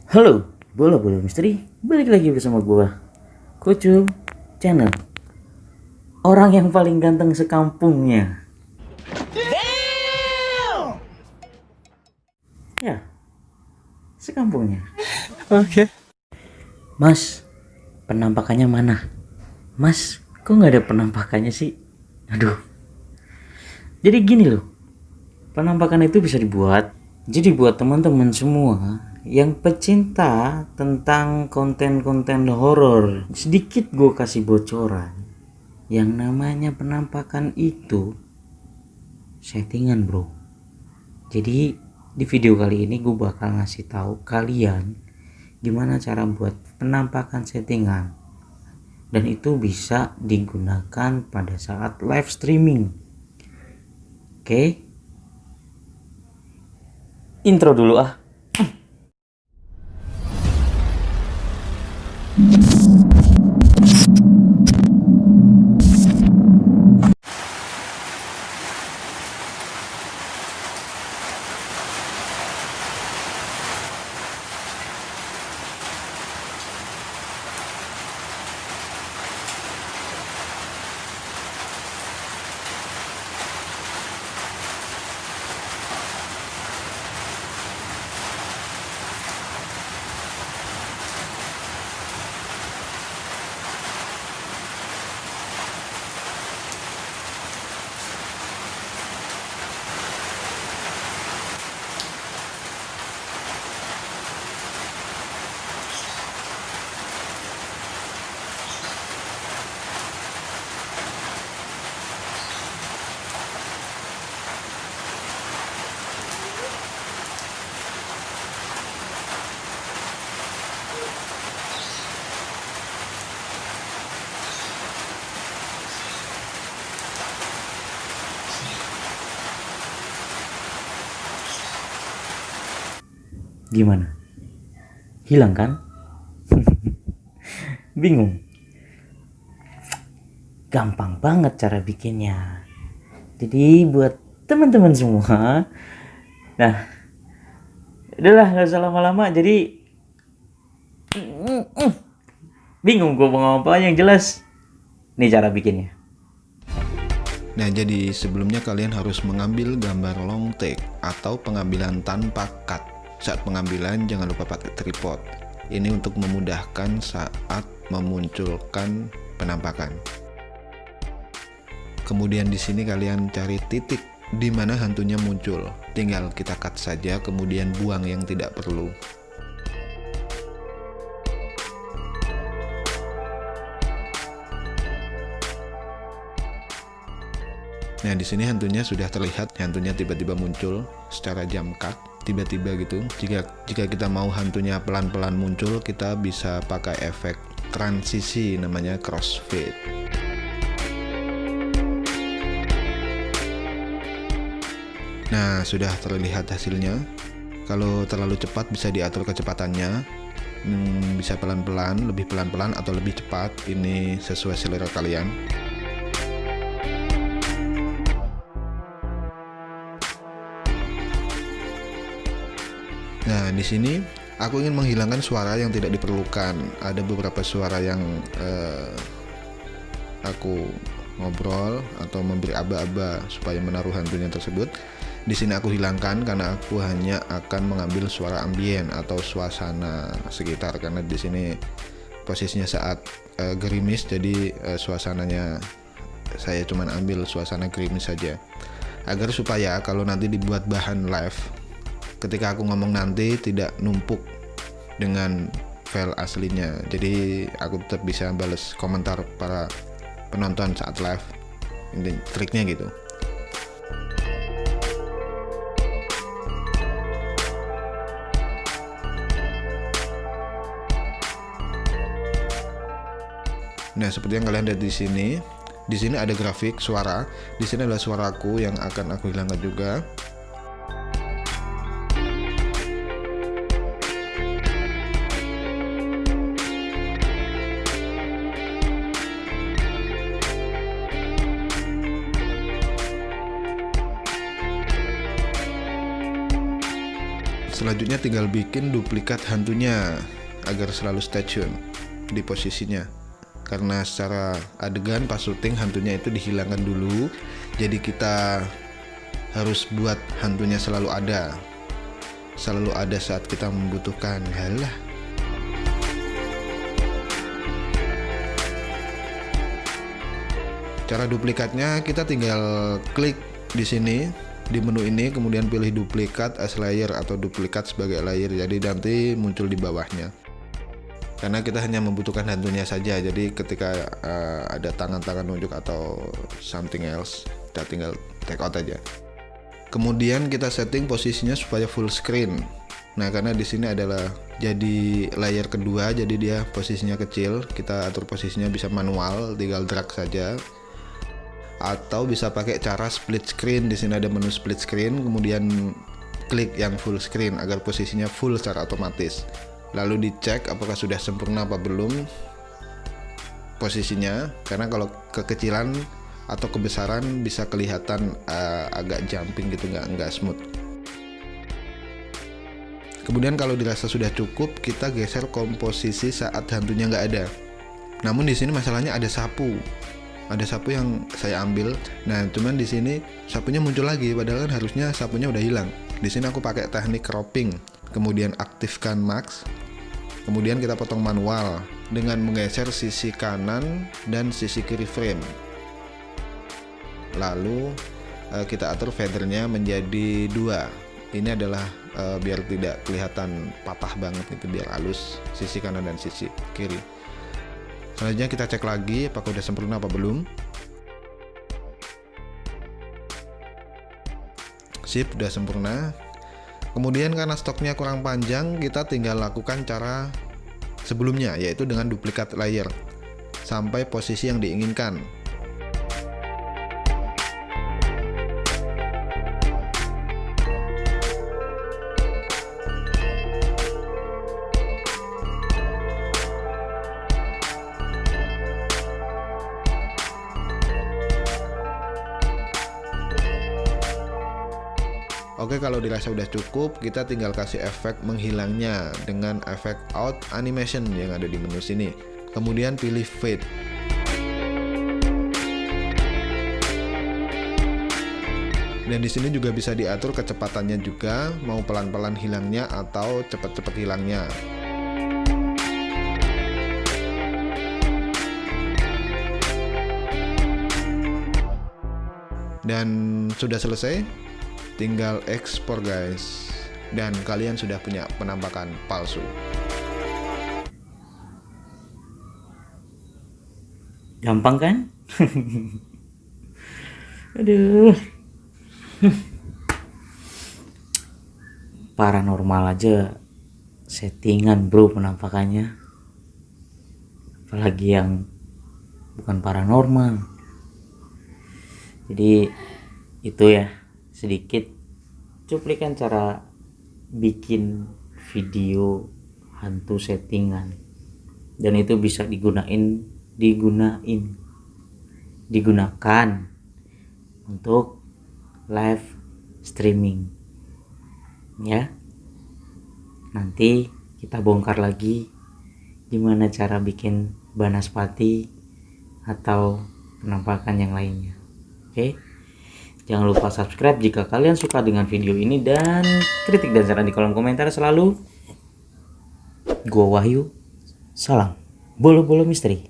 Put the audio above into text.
Halo, bola-bola misteri, balik lagi bersama gua, Kucu Channel. Orang yang paling ganteng sekampungnya. Ya, sekampungnya. Oke. Mas, penampakannya mana? Mas, kok nggak ada penampakannya sih? Aduh. Jadi gini loh, penampakan itu bisa dibuat. Jadi buat teman-teman semua yang pecinta tentang konten-konten horor, sedikit gue kasih bocoran. Yang namanya penampakan itu settingan, bro. Jadi di video kali ini gue bakal ngasih tahu kalian gimana cara buat penampakan settingan, dan itu bisa digunakan pada saat live streaming. Oke, intro dulu ah. Gimana? Hilang kan? Bingung? Gampang banget cara bikinnya. Jadi buat teman-teman semua, nah, udahlah nggak usah lama-lama. Jadi bingung gue mau ngomong apa, yang jelas nih cara bikinnya. Nah, jadi sebelumnya kalian harus mengambil gambar long take atau pengambilan tanpa cut. Saat pengambilan jangan lupa pakai tripod. Ini untuk memudahkan saat memunculkan penampakan. Kemudian di sini kalian cari titik di mana hantunya muncul. Tinggal kita cut saja, kemudian buang yang tidak perlu. Nah, di sini hantunya sudah terlihat, hantunya tiba-tiba muncul secara jump cut, tiba-tiba gitu. Jika kita mau hantunya pelan-pelan muncul, kita bisa pakai efek transisi namanya crossfade. Nah, sudah terlihat hasilnya. Kalau terlalu cepat bisa diatur kecepatannya. Bisa pelan-pelan, lebih pelan-pelan atau lebih cepat. Ini sesuai selera kalian. Nah, di sini aku ingin menghilangkan suara yang tidak diperlukan. Ada beberapa suara yang aku ngobrol atau memberi aba-aba supaya menaruh hantunya tersebut. Di sini aku hilangkan karena aku hanya akan mengambil suara ambien atau suasana sekitar, karena di sini posisinya saat gerimis, jadi suasananya saya cuma ambil suasana gerimis saja. Agar supaya kalau nanti dibuat bahan live, ketika aku ngomong nanti tidak numpuk dengan file aslinya. Jadi aku tetap bisa balas komentar para penonton saat live. Ini triknya gitu. Nah, seperti yang kalian lihat di sini. Di sini ada grafik suara. Di sini adalah suaraku yang akan aku hilangkan juga. Selanjutnya tinggal bikin duplikat hantunya agar selalu stay tune di posisinya. Karena secara adegan pas syuting hantunya itu dihilangkan dulu, jadi kita harus buat hantunya selalu ada saat kita membutuhkan. Halah. Cara duplikatnya kita tinggal klik di sini di menu ini, kemudian pilih duplikat as layer atau duplikat sebagai layer, jadi nanti muncul di bawahnya. Karena kita hanya membutuhkan hantunya saja, jadi ketika ada tangan-tangan nunjuk atau something else, kita tinggal take out aja. Kemudian kita setting posisinya supaya full screen. Nah, karena di sini adalah jadi layer kedua, jadi dia posisinya kecil. Kita atur posisinya bisa manual, tinggal drag saja. Atau bisa pakai cara split screen. Di sini ada menu split screen, kemudian klik yang full screen agar posisinya full secara otomatis. Lalu dicek apakah sudah sempurna apa belum posisinya, karena kalau kekecilan atau kebesaran bisa kelihatan agak jumping gitu, nggak smooth. Kemudian kalau dirasa sudah cukup, kita geser komposisi saat hantunya nggak ada. Namun di sini masalahnya ada sapu yang saya ambil. Nah, cuman di sini sapunya muncul lagi, padahal kan harusnya sapunya udah hilang. Di sini aku pakai teknik cropping, kemudian aktifkan max, kemudian kita potong manual dengan menggeser sisi kanan dan sisi kiri frame. Lalu kita atur feathernya menjadi 2. Ini adalah biar tidak kelihatan patah banget gitu, biar halus sisi kanan dan sisi kiri. Selanjutnya kita cek lagi apakah udah sempurna apa belum. Sip, udah sempurna. Kemudian karena stoknya kurang panjang, kita tinggal lakukan cara sebelumnya, yaitu dengan duplikat layer sampai posisi yang diinginkan. Oke, kalau dirasa udah cukup, kita tinggal kasih efek menghilangnya dengan efek out animation yang ada di menu sini. Kemudian pilih fade. Dan di sini juga bisa diatur kecepatannya juga, mau pelan-pelan hilangnya atau cepat-cepat hilangnya. Dan sudah selesai. Tinggal ekspor guys, dan kalian sudah punya penampakan palsu. Gampang kan? Aduh. Paranormal aja settingan bro penampakannya, apalagi yang bukan paranormal. Jadi itu ya sedikit cuplikan cara bikin video hantu settingan, dan itu bisa digunakan untuk live streaming ya. Nanti kita bongkar lagi gimana cara bikin banaspati atau penampakan yang lainnya. Oke? Jangan lupa subscribe jika kalian suka dengan video ini, dan kritik dan saran di kolom komentar selalu. Gua Wahyu, salam bolo-bolo misteri.